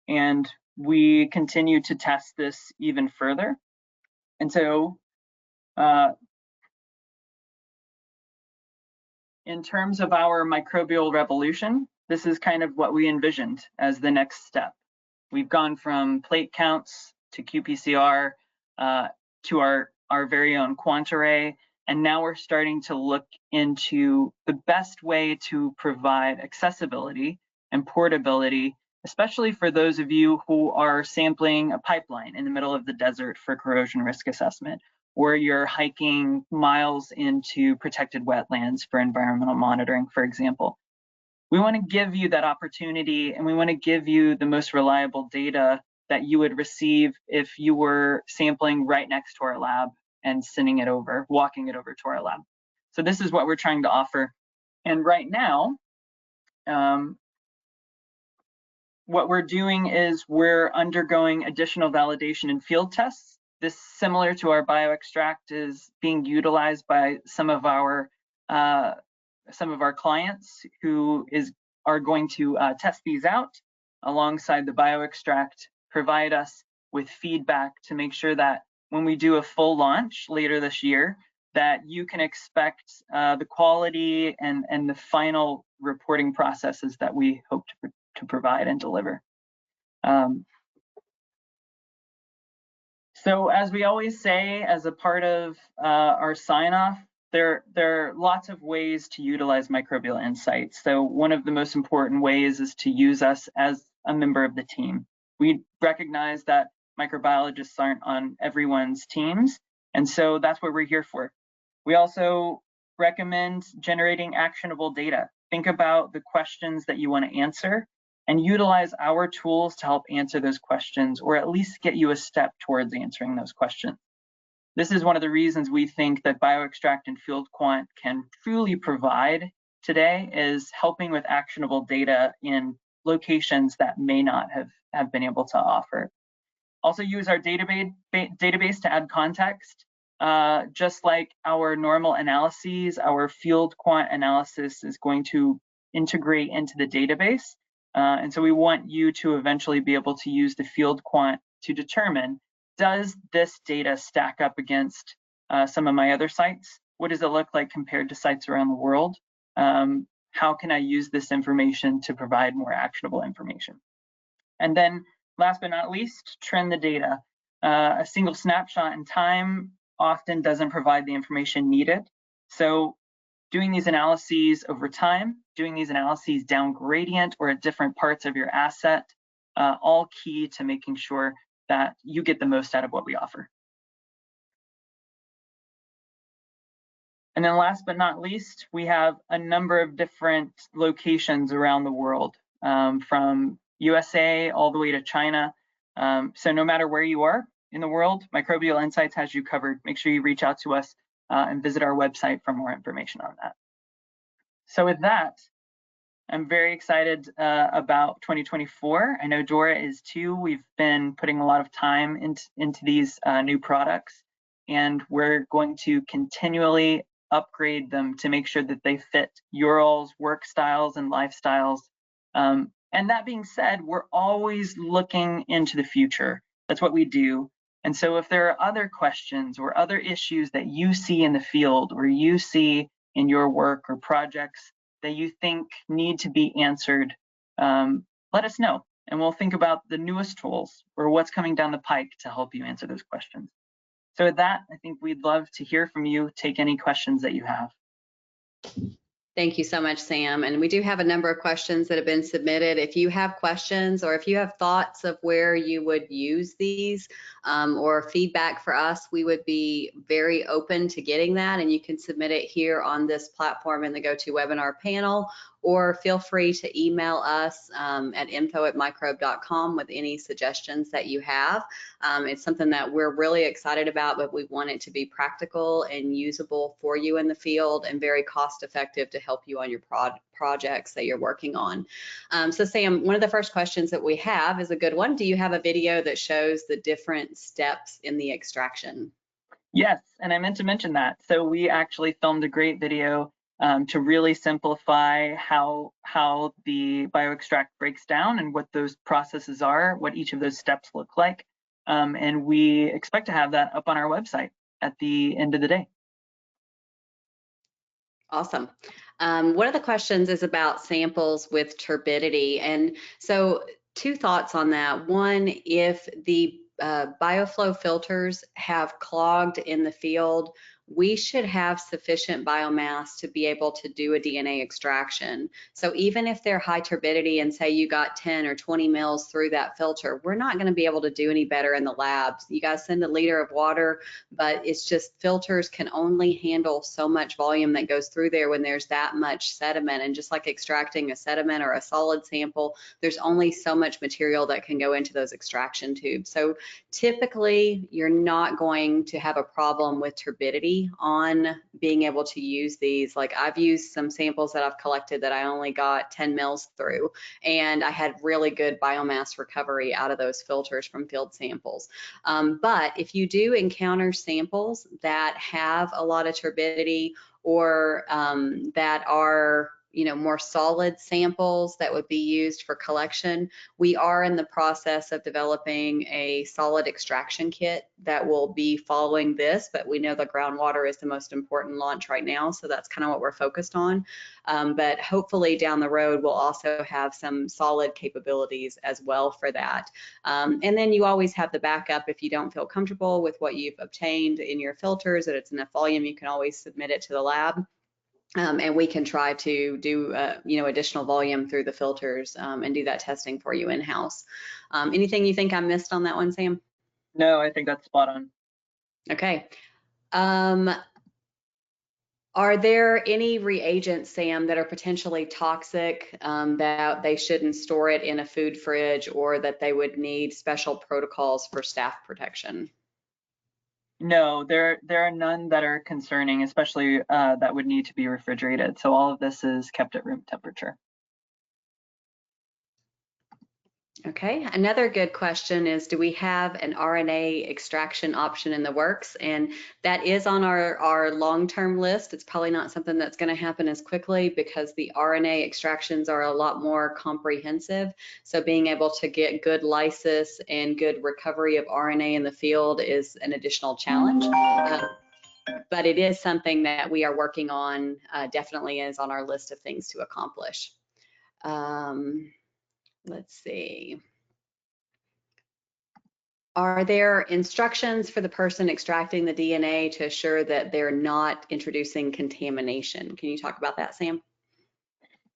And we continue to test this even further. And so in terms of our microbial revolution, this is kind of what we envisioned as the next step. We've gone from plate counts to qPCR to our very own quant-array, and now we're starting to look into the best way to provide accessibility and portability, especially for those of you who are sampling a pipeline in the middle of the desert for corrosion risk assessment, or you're hiking miles into protected wetlands for environmental monitoring, for example. We want to give you that opportunity, and we want to give you the most reliable data that you would receive if you were sampling right next to our lab and walking it over to our lab. So this is what we're trying to offer. And right now, what we're doing is we're undergoing additional validation and field tests. This, similar to our bioextract, is being utilized by some of our clients who are going to test these out alongside the bioextract, provide us with feedback to make sure that when we do a full launch later this year, that you can expect the quality and the final reporting processes that we hope to provide and deliver. So as we always say, as a part of our sign-off, there are lots of ways to utilize microbial insights. So one of the most important ways is to use us as a member of the team. We recognize that microbiologists aren't on everyone's teams, and so that's what we're here for. We also recommend generating actionable data. Think about the questions that you want to answer and utilize our tools to help answer those questions, or at least get you a step towards answering those questions. This is one of the reasons we think that bioextract and field quant can truly provide today, is helping with actionable data in locations that may not have been able to offer. Also use our database to add context. Just like our normal analyses, our field quant analysis is going to integrate into the database. And so we want you to eventually be able to use the field quant to determine, does this data stack up against some of my other sites? What does it look like compared to sites around the world? How can I use this information to provide more actionable information? And then last but not least, trend the data. A single snapshot in time often doesn't provide the information needed. So doing these analyses over time, doing these analyses down gradient or at different parts of your asset, all key to making sure that you get the most out of what we offer. And then last but not least, we have a number of different locations around the world, from USA all the way to China. So no matter where you are in the world, Microbial Insights has you covered. Make sure you reach out to us and visit our website for more information on that. So with that, I'm very excited about 2024. I know Dora is too. We've been putting a lot of time into these new products, and we're going to continually upgrade them to make sure that they fit your all's work styles and lifestyles. And that being said, we're always looking into the future. That's what we do. And so if there are other questions or other issues that you see in the field, or you see in your work or projects that you think need to be answered, let us know, and we'll think about the newest tools or what's coming down the pike to help you answer those questions. So with that, I think we'd love to hear from you. Take any questions that you have. Thank you so much, Sam. And we do have a number of questions that have been submitted. If you have questions, or if you have thoughts of where you would use these, or feedback for us, we would be very open to getting that. And you can submit it here on this platform in the GoToWebinar panel, or feel free to email us at info@microbe.com with any suggestions that you have. It's something that we're really excited about, but we want it to be practical and usable for you in the field and very cost effective to help you on your projects that you're working on. So Sam, one of the first questions that we have is a good one. Do you have a video that shows the different steps in the extraction? Yes, and I meant to mention that. So we actually filmed a great video to really simplify how the bioextract breaks down and what those processes are, what each of those steps look like. And we expect to have that up on our website at the end of the day. Awesome. One of the questions is about samples with turbidity. And so 2 thoughts on that. One, if the bioflow filters have clogged in the field, we should have sufficient biomass to be able to do a DNA extraction. So even if they're high turbidity and say you got 10 or 20 mils through that filter, we're not going to be able to do any better in the labs. You guys send a liter of water, but it's just filters can only handle so much volume that goes through there when there's that much sediment. And just like extracting a sediment or a solid sample, there's only so much material that can go into those extraction tubes. So typically, you're not going to have a problem with turbidity on being able to use these. Like I've used some samples that I've collected that I only got 10 mils through, and I had really good biomass recovery out of those filters from field samples. But if you do encounter samples that have a lot of turbidity or that are more solid samples that would be used for collection, we are in the process of developing a solid extraction kit that will be following this, but we know the groundwater is the most important launch right now, so that's kind of what we're focused on. But hopefully down the road, we'll also have some solid capabilities as well for that. And then you always have the backup if you don't feel comfortable with what you've obtained in your filters, that it's enough volume, you can always submit it to the lab. And we can try to do additional volume through the filters and do that testing for you in-house. Anything you think I missed on that one, Sam? No, I think that's spot on. Okay. Are there any reagents, Sam, that are potentially toxic that they shouldn't store it in a food fridge, or that they would need special protocols for staff protection? No, there are none that are concerning, especially that would need to be refrigerated. So all of this is kept at room temperature. Okay, another good question is, do we have an RNA extraction option in the works? And that is on our long-term list. It's probably not something that's going to happen as quickly because the RNA extractions are a lot more comprehensive. So being able to get good lysis and good recovery of RNA in the field is an additional challenge. But it is something that we are working on, definitely is on our list of things to accomplish. Let's see. Are there instructions for the person extracting the DNA to assure that they're not introducing contamination? Can you talk about that, Sam?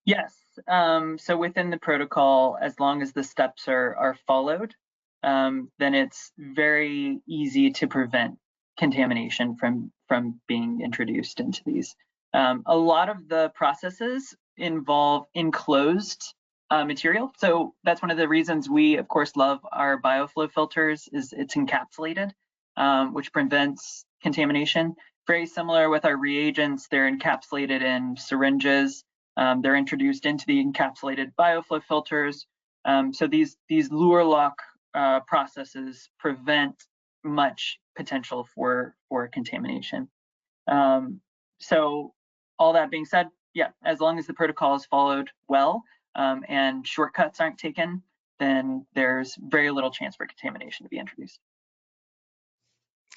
Yes. So within the protocol, as long as the steps are followed, then it's very easy to prevent contamination from being introduced into these. A lot of the processes involve enclosed material. So that's one of the reasons we, of course, love our bioflow filters, is it's encapsulated, which prevents contamination. Very similar with our reagents, they're encapsulated in syringes. They're introduced into the encapsulated bioflow filters. So these lure lock processes prevent much potential for contamination. So all that being said, yeah, as long as the protocol is followed well and shortcuts aren't taken, then there's very little chance for contamination to be introduced.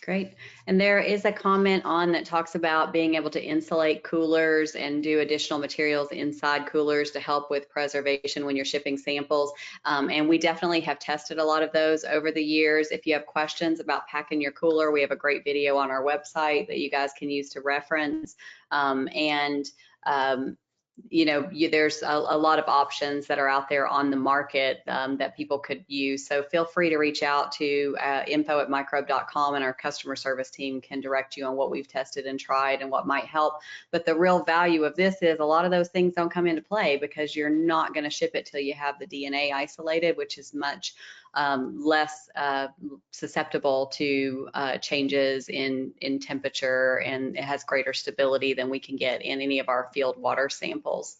Great. And there is a comment on that talks about being able to insulate coolers and do additional materials inside coolers to help with preservation when you're shipping samples. And we definitely have tested a lot of those over the years. If you have questions about packing your cooler, we have a great video on our website that you guys can use to reference. there's a lot of options that are out there on the market that people could use. So feel free to reach out to info@microbe.com, and our customer service team can direct you on what we've tested and tried and what might help. But the real value of this is a lot of those things don't come into play because you're not going to ship it till you have the DNA isolated, which is much less susceptible to changes in temperature, and it has greater stability than we can get in any of our field water samples.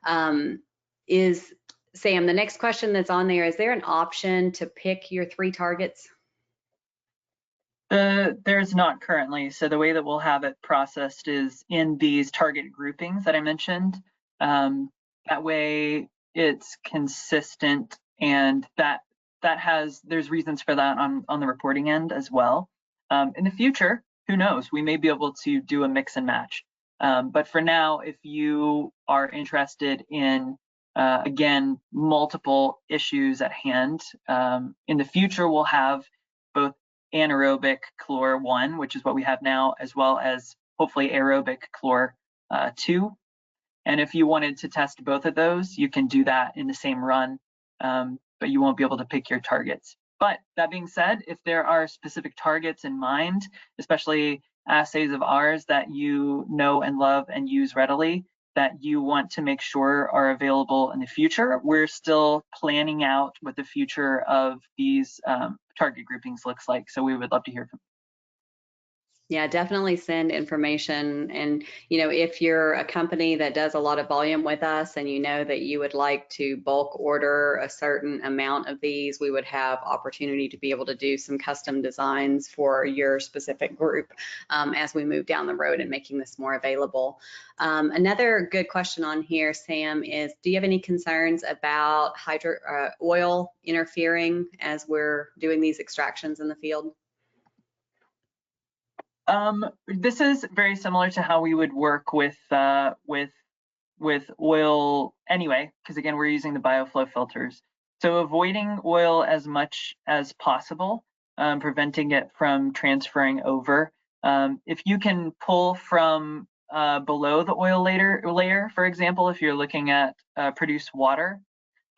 Sam, the next question that's on there, is there an option to pick your 3 targets? There's not currently. So the way that we'll have it processed is in these target groupings that I mentioned. That way it's consistent, and there's reasons for that on the reporting end as well. In the future, who knows? We may be able to do a mix and match. But for now, if you are interested in, again, multiple issues at hand, in the future, we'll have both anaerobic chlor 1, which is what we have now, as well as hopefully aerobic chlor 2. And if you wanted to test both of those, you can do that in the same run, but you won't be able to pick your targets. But that being said, if there are specific targets in mind, especially assays of ours that you know and love and use readily, that you want to make sure are available in the future, we're still planning out what the future of these target groupings looks like. So we would love to hear from you. Yeah, definitely send information. And, if you're a company that does a lot of volume with us and you know that you would like to bulk order a certain amount of these, we would have opportunity to be able to do some custom designs for your specific group as we move down the road and making this more available. Another good question on here, Sam, is do you have any concerns about oil interfering as we're doing these extractions in the field? This is very similar to how we would work with oil anyway, because again, we're using the bioflow filters. So avoiding oil as much as possible, preventing it from transferring over. If you can pull from below the oil layer, for example, if you're looking at produced water,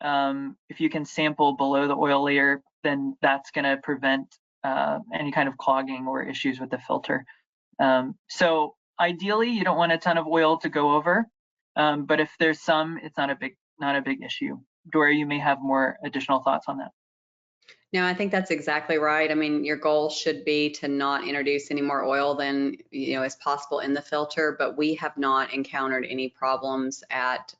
if you can sample below the oil layer, then that's going to prevent any kind of clogging or issues with the filter. So ideally, you don't want a ton of oil to go over, but if there's some, it's not a big issue. Dora, you may have more additional thoughts on that. No, I think that's exactly right. I mean, your goal should be to not introduce any more oil than is possible in the filter, but we have not encountered any problems at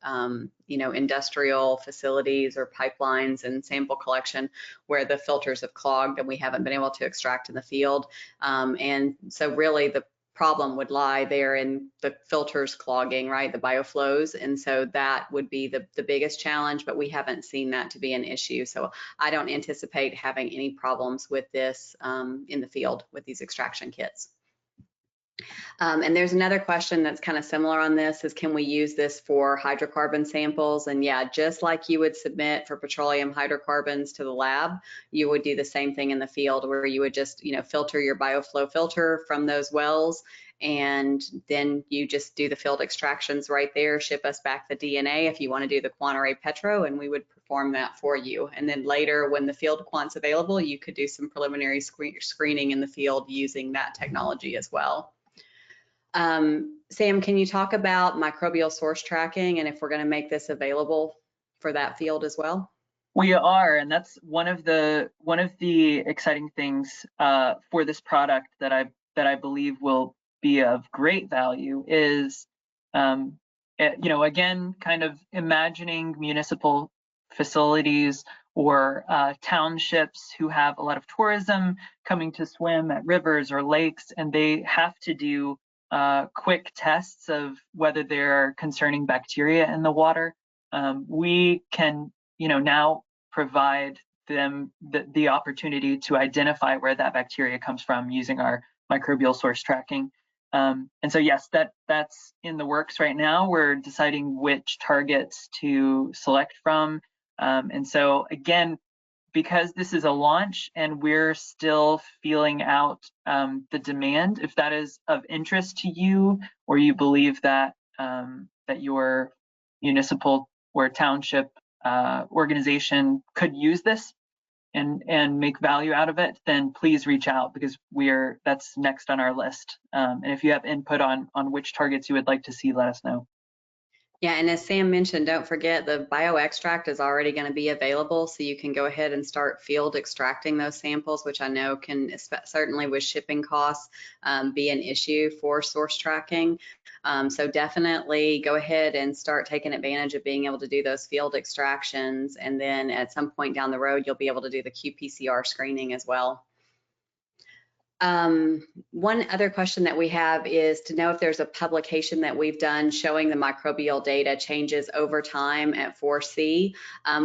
industrial facilities or pipelines and sample collection where the filters have clogged and we haven't been able to extract in the field. And so really the problem would lie there in the filters clogging, right, the bioflows. And so that would be the biggest challenge, but we haven't seen that to be an issue. So I don't anticipate having any problems with this in the field with these extraction kits. And there's another question that's kind of similar on this is, can we use this for hydrocarbon samples? And yeah, just like you would submit for petroleum hydrocarbons to the lab, you would do the same thing in the field where you would just, filter your bioflow filter from those wells, and then you just do the field extractions right there, ship us back the DNA if you want to do the quant-array petro, and we would perform that for you. And then later when the field quant's available, you could do some preliminary screening in the field using that technology as well. Sam, can you talk about microbial source tracking and if we're going to make this available for that field as well? We are, and that's one of the exciting things for this product that I believe will be of great value is, again, kind of imagining municipal facilities or townships who have a lot of tourism coming to swim at rivers or lakes, and they have to do quick tests of whether there are concerning bacteria in the water. We can, now provide them the opportunity to identify where that bacteria comes from using our microbial source tracking. And so yes, that's in the works right now. We're deciding which targets to select from. And so again, because this is a launch and we're still feeling out the demand, if that is of interest to you, or you believe that that your municipal or township organization could use this and make value out of it, then please reach out, because that's next on our list. And if you have input on which targets you would like to see, let us know. Yeah, and as Sam mentioned, don't forget the bioextract is already going to be available, so you can go ahead and start field extracting those samples, which I know can, certainly with shipping costs, be an issue for source tracking. So definitely go ahead and start taking advantage of being able to do those field extractions, and then at some point down the road, you'll be able to do the qPCR screening as well. One other question that we have is to know if there's a publication that we've done showing the microbial data changes over time at 4C.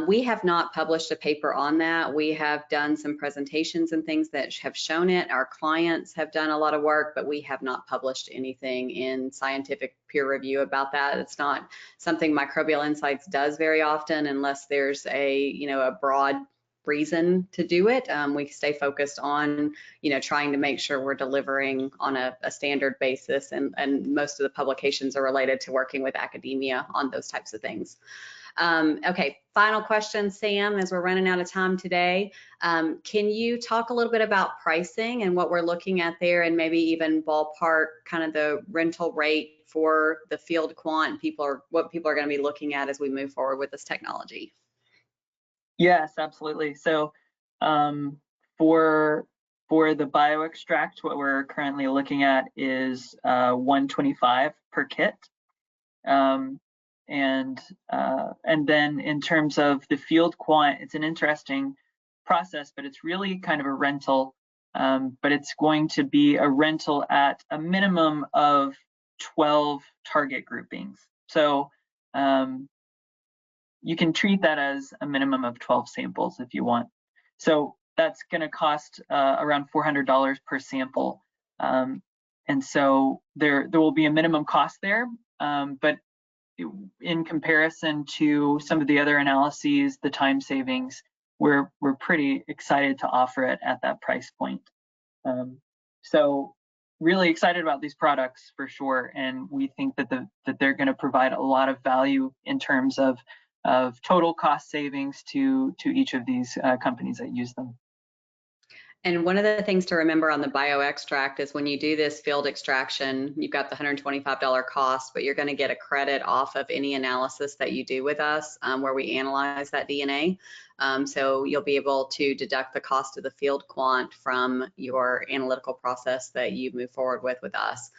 We have not published a paper on that. We have done some presentations and things that have shown it. Our clients have done a lot of work, but we have not published anything in scientific peer review about that. It's not something Microbial Insights does very often unless there's a broad reason to do it. We stay focused on, trying to make sure we're delivering on a standard basis, and most of the publications are related to working with academia on those types of things. Okay, final question, Sam, as we're running out of time today. Can you talk a little bit about pricing and what we're looking at there, and maybe even ballpark kind of the rental rate for the field quant, what people are going to be looking at as we move forward with this technology? Yes, absolutely. So for the bioextract, what we're currently looking at is $125 per kit. And then in terms of the field quant, it's an interesting process, but it's really kind of a rental. But it's going to be a rental at a minimum of 12 target groupings. So you can treat that as a minimum of 12 samples if you want. So that's going to cost around $400 per sample. And so there will be a minimum cost there, but in comparison to some of the other analyses, the time savings, we're pretty excited to offer it at that price point. So really excited about these products for sure, and we think that they're going to provide a lot of value in terms of total cost savings to each of these companies that use them. And one of the things to remember on the bioextract is when you do this field extraction, you've got the $125 cost, but you're going to get a credit off of any analysis that you do with us where we analyze that DNA. So you'll be able to deduct the cost of the field quant from your analytical process that you move forward with us.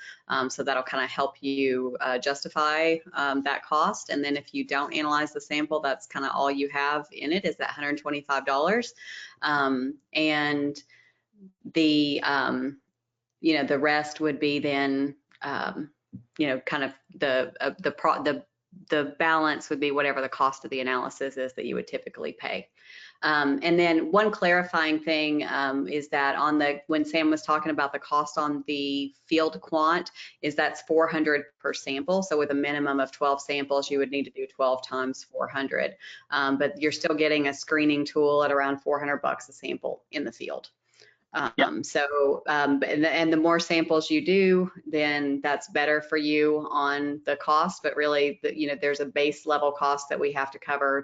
So that'll kind of help you justify that cost. And then if you don't analyze the sample, that's kind of all you have in it is that $125. And the the rest would be then kind of the balance would be whatever the cost of the analysis is that you would typically pay. And then one clarifying thing is that when Sam was talking about the cost on the field quant, is that's $400 per sample. So with a minimum of 12 samples, you would need to do 12 times 400. But you're still getting a screening tool at around $400 a sample in the field. So, and the more samples you do, then that's better for you on the cost. But really, there's a base level cost that we have to cover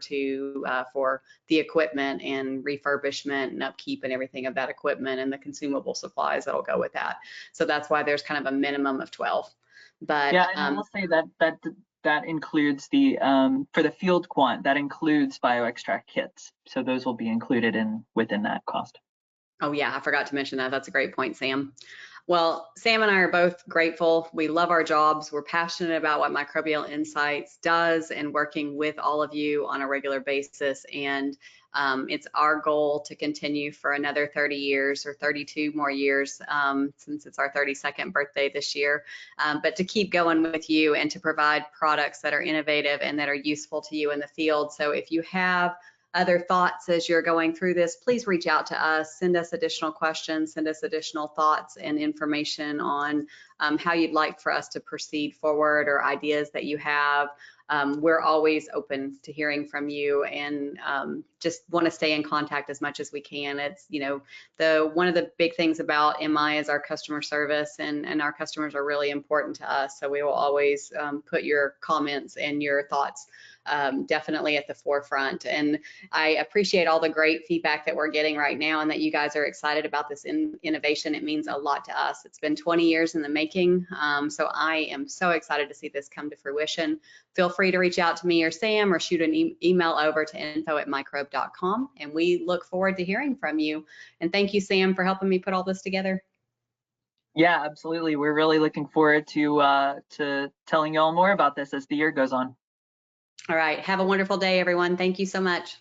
for the equipment and refurbishment and upkeep and everything of that equipment and the consumable supplies that'll go with that. So that's why there's kind of a minimum of 12. But yeah, and I will say that includes for the field quant, that includes bioextract kits. So those will be included within that cost. Oh yeah, I forgot to mention that. That's a great point, Sam. Well, Sam and I are both grateful. We love our jobs. We're passionate about what Microbial Insights does and working with all of you on a regular basis. And it's our goal to continue for another 30 years or 32 more years since it's our 32nd birthday this year, but to keep going with you and to provide products that are innovative and that are useful to you in the field. So if you have other thoughts as you're going through this, please reach out to us, send us additional questions, send us additional thoughts and information on how you'd like for us to proceed forward or ideas that you have. we're always open to hearing from you, and just want to stay in contact as much as we can. It's, one of the big things about MI is our customer service, and our customers are really important to us. So we will always put your comments and your thoughts definitely at the forefront. And I appreciate all the great feedback that we're getting right now, and that you guys are excited about this innovation. It means a lot to us. It's been 20 years in the making. So I am so excited to see this come to fruition. Feel free to reach out to me or Sam, or shoot an email over to info@microbe.com. And we look forward to hearing from you. And thank you, Sam, for helping me put all this together. Yeah, absolutely. We're really looking forward to telling you all more about this as the year goes on. All right. Have a wonderful day, everyone. Thank you so much.